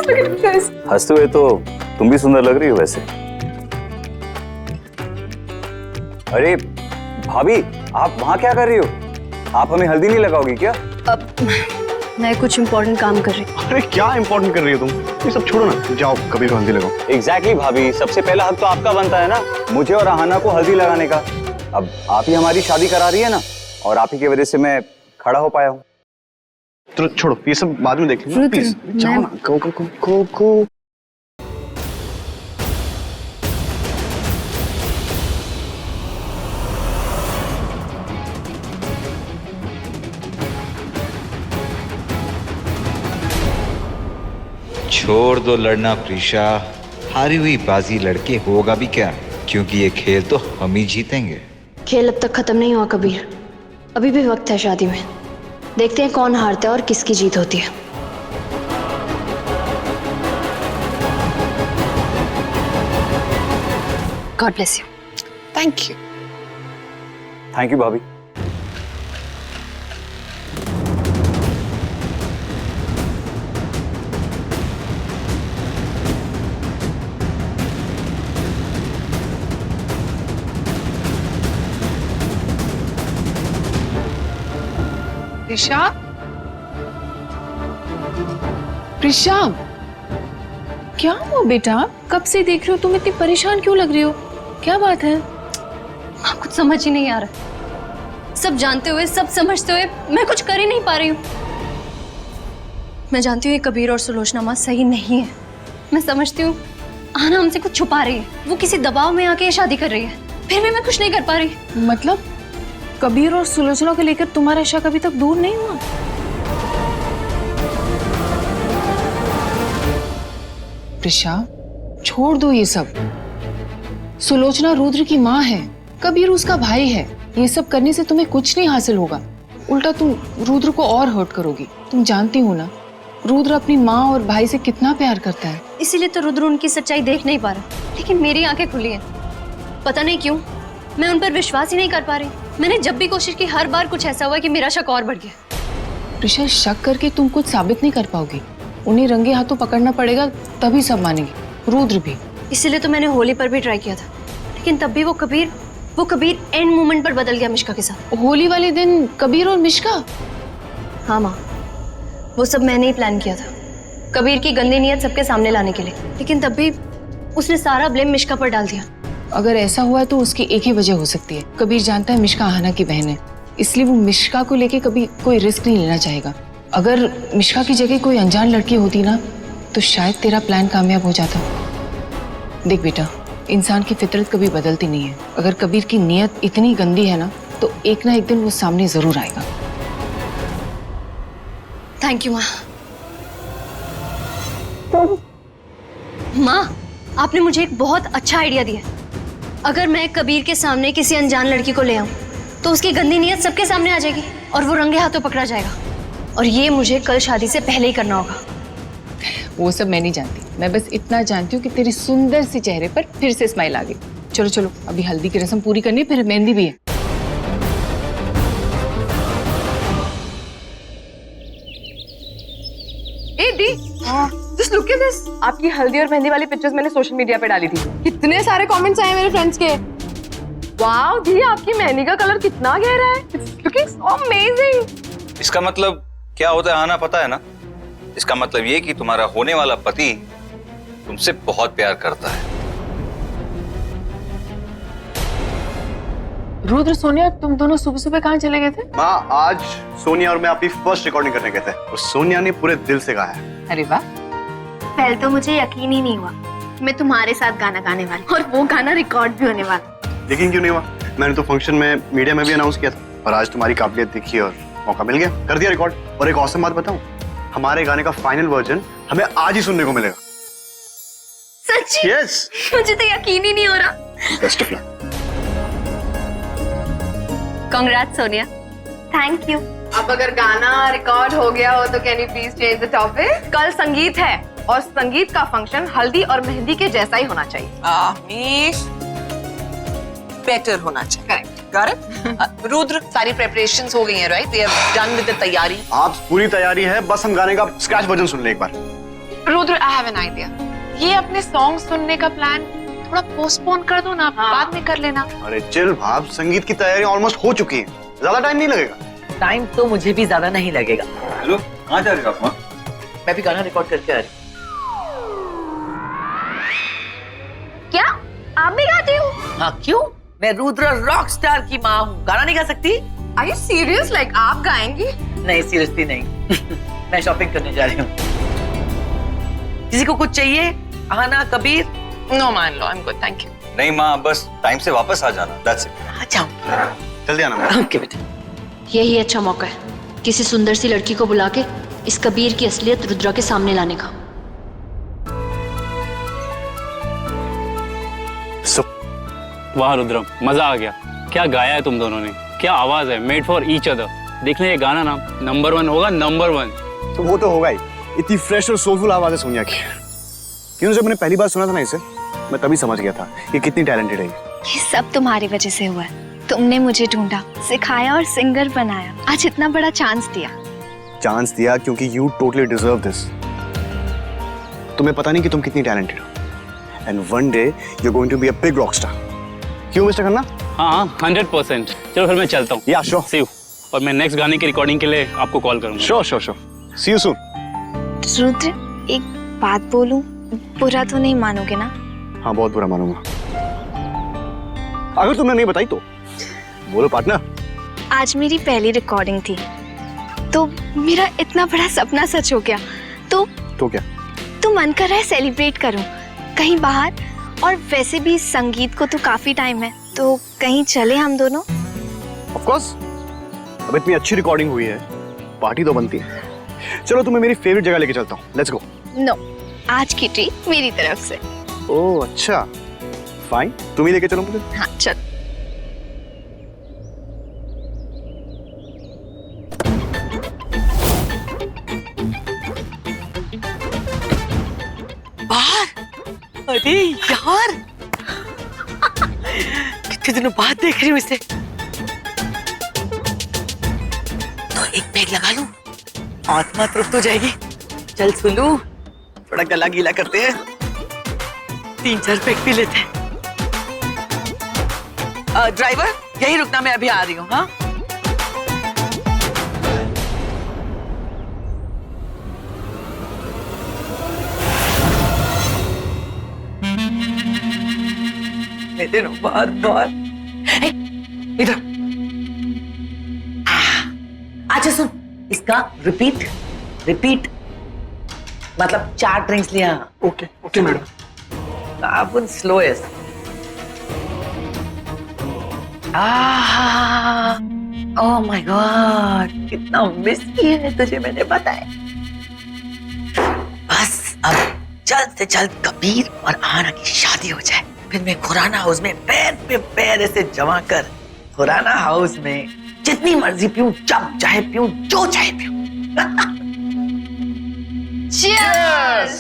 हंसते हुए तो तुम भी सुंदर लग रही हो वैसे। अरे भाभी, आप वहां क्या कर रही हो? आप हमें हल्दी नहीं लगाओगी क्या? अब मैं कुछ इम्पोर्टेंट काम कर रही हूँ। अरे क्या इम्पोर्टेंट कर रही हो तुम? ये सब छोड़ो ना, जाओ कबीर को हल्दी लगाओ। एग्जैक्टली भाभी, सबसे पहला हक तो आपका बनता है ना, मुझे और आहाना को हल्दी लगाने का। अब आप ही हमारी शादी करा रही है ना, और आप ही की वजह से मैं खड़ा हो पाया हूँ। तो छोड़ो, ये सब बाद में देख लेंगे। प्लीज जाओ ना, गो गो गो गो गो। छोड़ दो लड़ना प्रीशा, हारी हुई बाजी लड़के होगा भी क्या, क्योंकि ये खेल तो हम ही जीतेंगे। खेल अब तक खत्म नहीं हुआ कबीर, अभी भी वक्त है शादी में। देखते हैं कौन हारता है और किसकी जीत होती है। God bless you. Thank you. Thank you भाभी। प्रिशा, प्रिशा, क्या हुआ बेटा? कब से देख रही हो, तुम इतनी परेशान क्यों लग रही हो? क्या बात है? कुछ समझ ही नहीं आ रहा। सब जानते हुए, सब समझते हुए मैं कुछ कर ही नहीं पा रही हूँ। मैं जानती हूँ ये कबीर और सुलोचना माँ सही नहीं है। मैं समझती हूँ आना हमसे कुछ छुपा रही है, वो किसी दबाव में आके ये शादी कर रही है, फिर भी मैं कुछ नहीं कर पा रही। मतलब कबीर और सुलोचना को लेकर तुम्हारा शक अभी तक दूर नहीं हुआ? प्रिशा, छोड़ दो ये सब। सुलोचना रुद्र की माँ है, कबीर उसका भाई है। ये सब करने से तुम्हें कुछ नहीं हासिल होगा, उल्टा तुम रुद्र को और हर्ट करोगी। तुम जानती हो ना, रुद्र अपनी माँ और भाई से कितना प्यार करता है। इसीलिए तो रुद्र उनकी सच्चाई देख नहीं पा रहा, लेकिन मेरी आंखें खुली हैं। पता नहीं क्यों मैं उन पर विश्वास ही नहीं कर पा रही। मैंने जब भी कोशिश की, हर बार कुछ ऐसा हुआ कि मेरा शक और बढ़ गया। प्रिशा, शक करके तुम कुछ साबित नहीं कर पाओगी। उन्हें रंगे हाथों पकड़ना पड़ेगा, तभी सब मानेंगे, रुद्र भी। इसीलिए तो मैंने होली पर भी ट्राई किया था, लेकिन तब भी वो कबीर एंड मोमेंट पर बदल गया मिश्का के साथ। होली वाले दिन कबीर और मिश्का? हाँ माँ, वो सब मैंने ही प्लान किया था, कबीर की गंदी नीयत सबके सामने लाने के लिए, लेकिन तब भी उसने सारा ब्लेम मिश्का पर डाल दिया। अगर ऐसा हुआ है तो उसकी एक ही वजह हो सकती है। कबीर जानता है मिश्का आहाना की बहन है, इसलिए वो मिश्का को लेके कभी कोई रिस्क नहीं लेना चाहेगा। अगर मिश्का की जगह कोई अनजान लड़की होती ना, तो शायद तेरा प्लान कामयाब हो जाता। देख बेटा, इंसान की फितरत कभी बदलती नहीं है। अगर कबीर की नीयत इतनी गंदी है ना, तो एक ना एक दिन वो सामने जरूर आएगा। थैंक यू माँ। माँ, आपने मुझे एक बहुत अच्छा आइडिया दिया। अगर मैं कबीर के सामने किसी अनजान लड़की को ले आऊं, तो उसकी गंदी नीयत सबके सामने आ जाएगी और वो रंगे हाथों पकड़ा जाएगा। और ये मुझे कल शादी से पहले ही करना होगा। वो सब मैं नहीं जानती, मैं बस इतना जानती हूँ कि तेरी सुंदर सी चेहरे पर फिर से स्माइल आ गई। चलो चलो, अभी हल्दी की रस्म पूरी करनी है, फिर मेहंदी भी है। ए दी, जस्ट लुक एट दिस। आपकी हल्दी और मेहंदी वाली पिक्चर्स मैंने सोशल मीडिया पे डाली थी। कितने सारे कमेंट्स आए मेरे फ्रेंड्स के। वाओ दी, आपकी मेहंदी का कलर कितना गहरा है। It's looking so amazing. इसका मतलब क्या होता है आना पता है ना? इसका मतलब ये कि तुम्हारा होने वाला पति तुमसे बहुत प्यार करता है। रुद्र, सोनिया, तुम दोनों सुबह सुबह कहाँ चले गए थे? माँ, आज सोनिया और मैं अपनी फर्स्ट रिकॉर्डिंग करने गए थे और सोनिया ने पूरे दिल से गाया है। अरे वाह। पहले तो मुझे यकीन ही नहीं हुआ मैं तुम्हारे साथ गाना गाने वाली, और वो गाना रिकॉर्ड भी होने वाला। यकीन क्यों नहीं हुआ? मैंने तो फंक्शन में मीडिया में भी अनाउंस किया था, और आज तुम्हारी काबिलियत दिखी और मौका मिल गया, कर दिया रिकॉर्ड। और एक औसम बात बताऊं, हमारे गाने का फाइनल वर्जन हमें आज ही सुनने को मिलेगा। सच्ची? यस। मुझे तो यकीन ही नहीं हो रहा। Best of luck. Congrats Sonia. Thank you. अब अगर गाना रिकॉर्ड हो गया हो तो can you please change the topic? कल संगीत है और संगीत का फंक्शन हल्दी और मेहंदी के जैसा ही होना चाहिए। बेटर होना चाहिए। करेक्ट। करेक्ट। रुद्र, सारी प्रिपरेशंस हो गई हैं, right? We have done with the तैयारी। आप पूरी तैयारी है, बस हम गाने का स्क्रैच वर्जन सुन ले एक बार। Rudra, I have an idea. ये अपने सॉन्ग सुनने का प्लान थोड़ा पोस्टपोन कर दो ना, बाद में कर लेना। अरे चिल भाव, संगीत की तैयारी ऑलमोस्ट हो चुकी है, ज्यादा टाइम नहीं लगेगा। टाइम तो मुझे भी ज्यादा नहीं लगेगा। हेलो, कहाँ जा रहे हो आप माँ? मैं भी गाना रिकॉर्ड करके आ रही क्या आप भी गाती हो? हूँ। हाँ क्यों? मैं रुद्र रॉक स्टार की माँ हूँ, गाना नहीं गा सकती? Are you serious? Like आप गाएंगी? नहीं, सीरियसली नहीं। मैं शॉपिंग करने जा रही हूँ। किसी को कुछ चाहिए? आना, कबीर? नो मान लो, I am good, thank you. नहीं माँ, बस टाइम से वापस आ जाना, that's it। आ जाऊँ। जल्दी आना माँ। ओके बेटा। यही अच्छा मौका है किसी सुंदर सी लड़की को बुला के इस कबीर की असलियत रुद्रा के सामने लाने का। वाह रुद्रम, मजा आ गया। क्या गाया है तुम दोनों ने, क्या आवाज है, मेड फॉर ईच अदर। देख ले ये गाना ना नंबर 1 होगा, नंबर 1। तो वो तो होगा ही, इतनी फ्रेश और सोलफुल आवाज है सोनिया की। क्यों, जब मैंने पहली बार सुना था ना इसे, मैं तभी समझ गया था कि कितनी टैलेंटेड है ये सब तुम्हारी वजह से हुआ है। तुमने मुझे ढूंढा, सिखाया और सिंगर बनाया। आज इतना बड़ा चांस दिया। चांस दिया क्योंकि यू टोटली डिजर्व दिस। तुम्हें पता नहीं कि तुम कितनी टैलेंटेड हो, and one day you are going to be a big rock star. क्यों मिस्टर खन्ना? हाँ 100%। चलो फिर मैं चलता हूँ। या श्योर। See you. और मैं नेक्स्ट गाने की रिकॉर्डिंग के लिए आपको कॉल करूंगा। Sure sure sure, see you soon. Rudra, एक बात बोलूं, बुरा तो नहीं मानोगे ना? हाँ बहुत बुरा मानूंगा, अगर तुमने नहीं बताई तो। बोलो पार्टनर। आज मेरी पहली रिकॉर्डिंग थी, तो मेरा इतना बड़ा सपना सच हो गया। तो क्या? तो मन कर रहा है सेलिब्रेट करूं कहीं बाहर। और वैसे भी संगीत को तो काफी टाइम है, तो कहीं चले हम दोनों। ऑफ कोर्स, अब इतनी अच्छी रिकॉर्डिंग हुई है, पार्टी तो बनती है। चलो तुम्हें मेरी फेवरेट जगह लेके चलता हूँ, लेट्स गो। नो, आज की ट्रीट मेरी तरफ से। ओह अच्छा, फाइन, तुम ही लेके चलो मुझे। हाँ चल। बाहर? अरे यार, कितने दिनों बाद देख रही हूँ इसे। तो एक पैग लगा लूं, आत्मा तृप्त हो जाएगी। चल सुलू, थोड़ा गला गीला करते हैं, 3-4 पैग पी लेते हैं। ड्राइवर, यही रुकना, मैं अभी आ रही हूँ। हाँ दिनों बाद इधर। अच्छा सुन, इसका रिपीट मतलब 4 ड्रिंक्स लिया। Okay madam. अब स्लोएस्ट। ओह माय गॉड, कितना मिस किया है तुझे मैंने, बताया। बस अब जल्द से जल्द कबीर और आना की शादी हो जाए, फिर मैं खुराना हाउस में पैर पे पैर ऐसे जमा कर खुराना हाउस में जितनी मर्जी पीऊं, जब चाहे पीऊं, जो चाहे पीऊं। Cheers!